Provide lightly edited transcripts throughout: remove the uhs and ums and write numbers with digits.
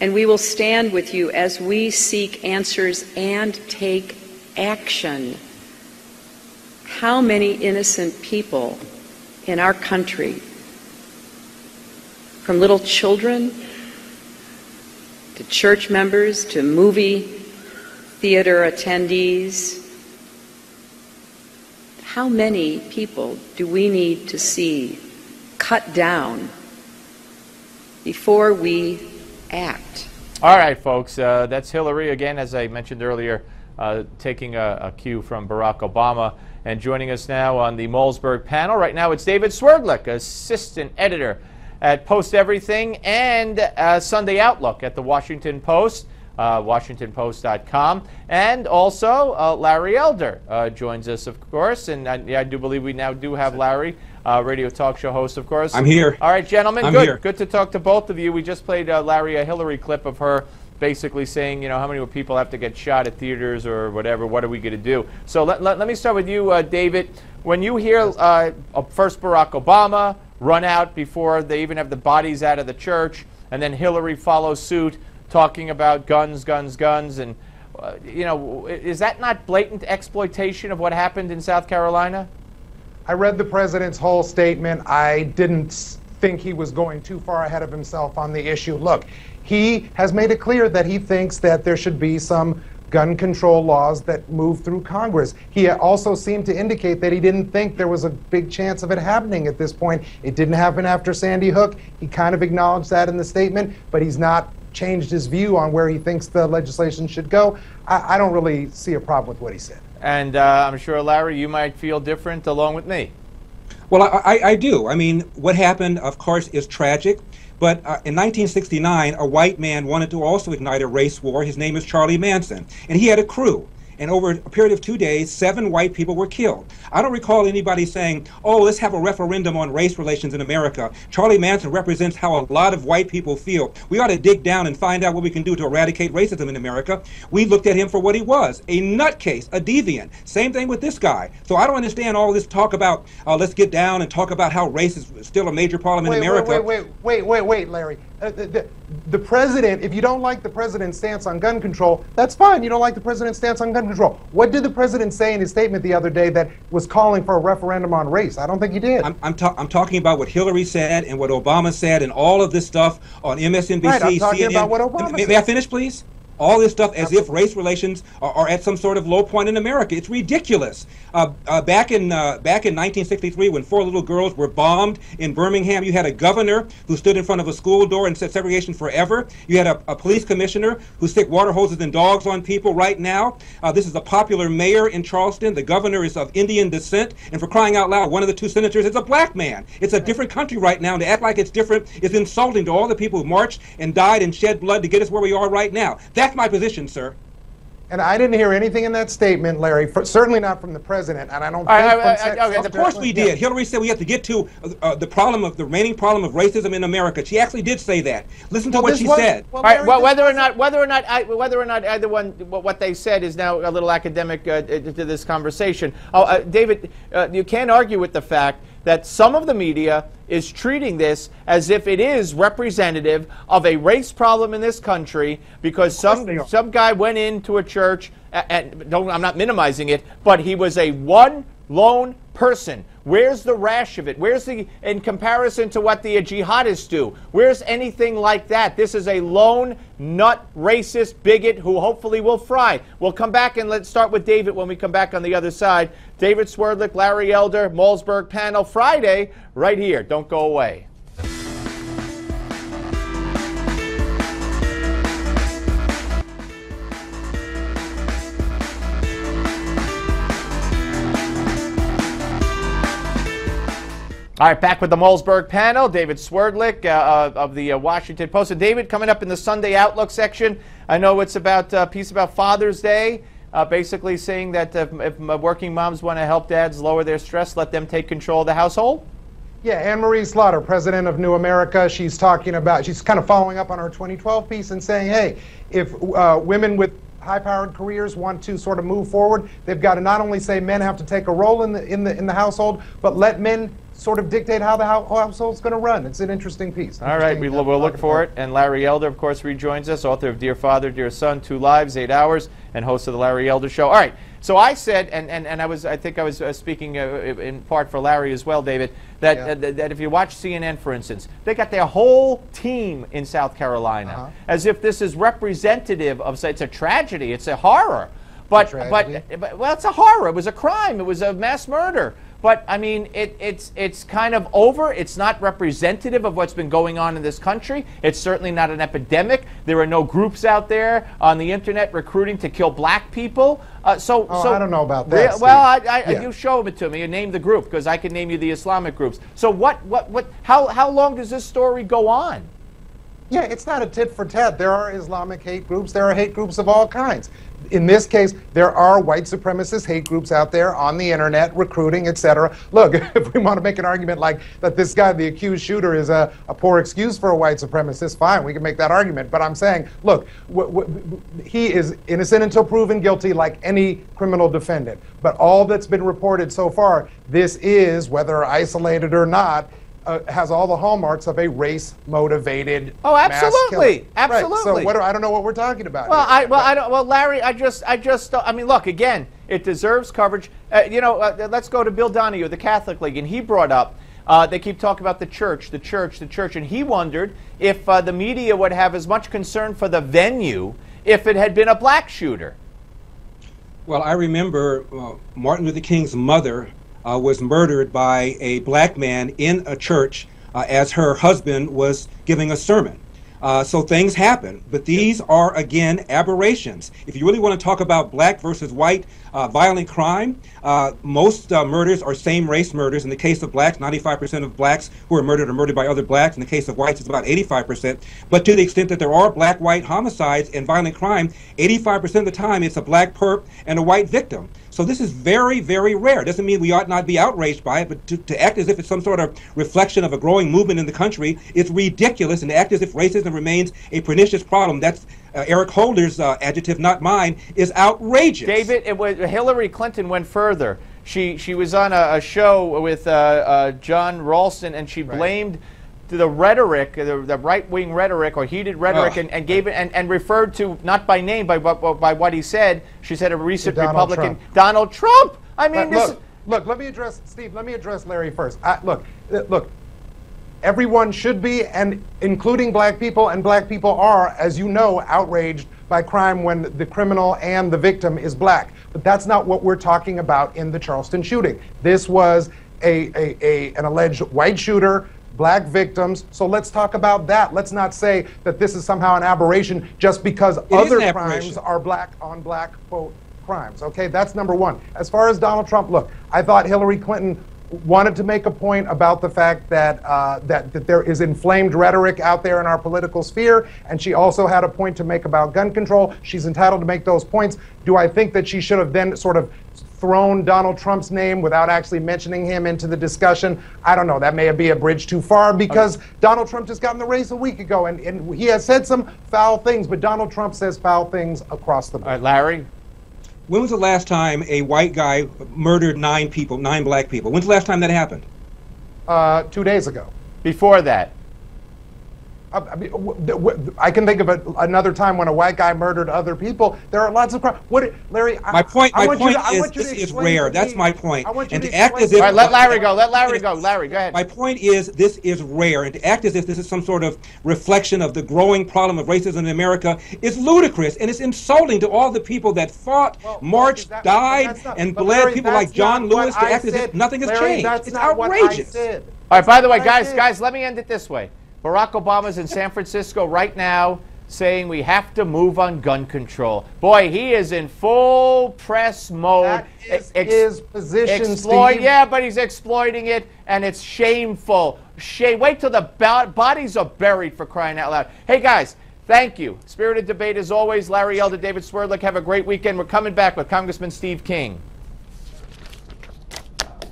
and we will stand with you as we seek answers and take action. How many innocent people in our country, from little children to church members to movie theater attendees, how many people do we need to see cut down before we act? All right, folks, that's Hillary again, as I mentioned earlier, taking a cue from Barack Obama. And joining us now on the Malzberg panel, right now it's David Swerdlick, assistant editor at PostEverything and Sunday Outlook at the Washington Post, WashingtonPost.com. And also Larry Elder joins us, of course. And I do believe we now do have Larry, radio talk show host, of course. I'm here. All right, gentlemen, I'm good. Here. Good to talk to both of you. We just played Larry a Hillary clip of her basically saying, you know, how many people have to get shot at theaters or whatever, what are we going to do? So let me start with you, David. When you hear first Barack Obama run out before they even have the bodies out of the church, and then Hillary follows suit talking about guns, guns, guns, and, you know, is that not blatant exploitation of what happened in South Carolina? I read the president's whole statement. I didn't think he was going too far ahead of himself on the issue. Look, he has made it clear that he thinks that there should be some gun control laws that move through Congress. He also seemed to indicate that he didn't think there was a big chance of it happening at this point. It didn't happen after Sandy Hook. He kind of acknowledged that in the statement, but he's not changed his view on where he thinks the legislation should go. I don't really see a problem with what he said. And I'm sure, Larry, you might feel different along with me. Well, I do. I mean, what happened, of course, is tragic. But in 1969, a white man wanted to also ignite a race war. His name is Charlie Manson. And he had a crew. And over a period of 2 days, 7 white people were killed. I don't recall anybody saying, oh, let's have a referendum on race relations in America. Charlie Manson represents how a lot of white people feel. We ought to dig down and find out what we can do to eradicate racism in America. We looked at him for what he was, a nutcase, a deviant. Same thing with this guy. So I don't understand all this talk about, let's get down and talk about how race is still a major problem in America. Wait, Larry. The president, if you don't like the president's stance on gun control, that's fine. You don't like the president's stance on gun control. What did the president say in his statement the other day that was calling for a referendum on race? I don't think he did. I'm talking about what Hillary said and what Obama said and all of this stuff on MSNBC, right, I'm talking CNN. About what Obama said. May I finish, please? All this stuff as if race relations are at some sort of low point in America. It's ridiculous. Back in 1963, when 4 little girls were bombed in Birmingham, you had a governor who stood in front of a school door and said segregation forever. You had a police commissioner who stick water hoses and dogs on people right now. This is a popular mayor in Charleston. The governor is of Indian descent. And for crying out loud, one of the 2 senators is a black man. It's a different country right now. And to act like it's different is insulting to all the people who marched and died and shed blood to get us where we are right now. That's my position, sir. And I didn't hear anything in that statement, Larry, certainly not from the president, and I don't think of course we did. Hillary said we have to get to the remaining problem of racism in America. She actually did say that. Listen to what she said. Well, whether or not either one, what they said is now a little academic to this conversation. David, you can't argue with the fact that some of the media is treating this as if it is representative of a race problem in this country because some guy went into a church, and I'm not minimizing it, but he was a one lone person. Where's the rash of it? Where's the, in comparison to what the jihadists do? Where's anything like that? This is a lone nut racist bigot who hopefully will fry. We'll come back and let's start with David when we come back on the other side. David Swerdlick, Larry Elder, Malzberg panel Friday right here. Don't go away. All right, back with the Malzberg panel. David Swerdlick of the Washington Post. And David, coming up in the Sunday Outlook section, I know it's about a piece about Father's Day, basically saying that if working moms want to help dads lower their stress, let them take control of the household. Yeah, Anne-Marie Slaughter, president of New America, she's talking about, she's kind of following up on her 2012 piece and saying, hey, if women with high-powered careers want to sort of move forward, they've got to not only say men have to take a role in the household, but let men sort of dictate how the household's going to run. It's an interesting piece. All right, we'll look for it. And Larry Elder, of course, rejoins us, author of Dear Father, Dear Son, 2 Lives, 8 Hours, and host of the Larry Elder Show. All right, so I said, and I think I was speaking in part for Larry as well, David, that that if you watch CNN, for instance, they got their whole team in South Carolina, as if this is representative of, it's a tragedy, it's a horror. But well, it's a horror. It was a crime. It was a mass murder. But I mean, it's kind of over. It's not representative of what's been going on in this country. It's certainly not an epidemic. There are no groups out there on the internet recruiting to kill black people. So I don't know about that. Well, you show it to me and name the group, because I can name you the Islamic groups. So how long does this story go on? Yeah, it's not a tit for tat. There are Islamic hate groups. There are hate groups of all kinds. In this case, there are white supremacist hate groups out there on the internet, recruiting, etc. Look, if we want to make an argument like that this guy, the accused shooter, is a poor excuse for a white supremacist, fine, we can make that argument. But I'm saying, look, he is innocent until proven guilty, like any criminal defendant. But all that's been reported so far, this is, whether isolated or not, has all the hallmarks of a race-motivated. Oh, absolutely, absolutely. Right, so I don't know what we're talking about. Well, Larry, I mean, look, again, it deserves coverage. Let's go to Bill Donahue, the Catholic League, and he brought up. They keep talking about the church, and he wondered if the media would have as much concern for the venue if it had been a black shooter. Well, I remember Martin Luther King's mother was murdered by a black man in a church as her husband was giving a sermon. So things happen, but these are, again, aberrations. If you really want to talk about black versus white violent crime, most murders are same-race murders. In the case of blacks, 95% of blacks who are murdered by other blacks. In the case of whites, it's about 85%. But to the extent that there are black-white homicides and violent crime, 85% of the time it's a black perp and a white victim. So this is very, very rare. Doesn't mean we ought not be outraged by it, but to act as if it's some sort of reflection of a growing movement in the country, it's ridiculous, and to act as if racism remains a pernicious problem, that's Eric Holder's adjective, not mine, is outrageous. David, Hillary Clinton went further. She was on a show with John Ralston, and she blamed the rhetoric, the right-wing rhetoric or heated rhetoric, and gave it and referred to, not by name, by what he said. She said a recent Republican, Donald Trump. I mean, look. Let me address Steve. Let me address Larry first. Look. Everyone should be, and including black people, and black people are, as you know, outraged by crime when the criminal and the victim is black. But that's not what we're talking about in the Charleston shooting. This was an alleged white shooter, black victims. So let's talk about that. Let's not say that this is somehow an aberration just because other crimes are black on black, quote, crimes. Okay, that's number one. As far as Donald Trump, look, I thought Hillary Clinton wanted to make a point about the fact that that there is inflamed rhetoric out there in our political sphere, and she also had a point to make about gun control. She's entitled to make those points. Do I think that she should have then sort of thrown Donald Trump's name without actually mentioning him into the discussion? I don't know. That may be a bridge too far, because Donald Trump just got in the race a week ago, and he has said some foul things, but Donald Trump says foul things across the board. All right, Larry? When was the last time a white guy murdered 9 black people? When's the last time that happened? 2 days ago. Before that? I can think of another time when a white guy murdered other people. There are lots of crimes. Larry, my point is this is rare. That's my point. And to act as if... All right, let Larry go. Larry, go ahead. My point is this is rare. And to act as if this is some sort of reflection of the growing problem of racism in America is ludicrous. And it's insulting to all the people that fought, marched, died, and bled, people like John Lewis, to act as if nothing has changed. It's outrageous. All right, by the way, guys, let me end it this way. Barack Obama's in San Francisco right now saying we have to move on gun control. Boy, he is in full press mode. That is his position, Steve. Yeah, but he's exploiting it, and it's shameful. Wait till the bodies are buried, for crying out loud. Hey, guys, thank you. Spirited debate as always. Larry Elder, David Swerdlick. Have a great weekend. We're coming back with Congressman Steve King.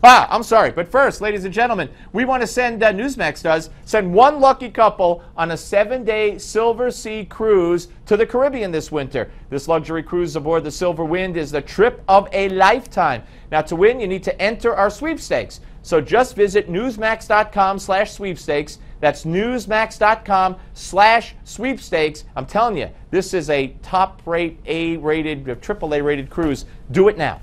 I'm sorry. But first, ladies and gentlemen, we want to send, Newsmax does, send one lucky couple on a 7-day Silver Sea cruise to the Caribbean this winter. This luxury cruise aboard the Silver Wind is the trip of a lifetime. Now, to win, you need to enter our sweepstakes. So just visit newsmax.com/sweepstakes. That's newsmax.com/sweepstakes. I'm telling you, this is a top-rate, A-rated, AAA-rated cruise. Do it now.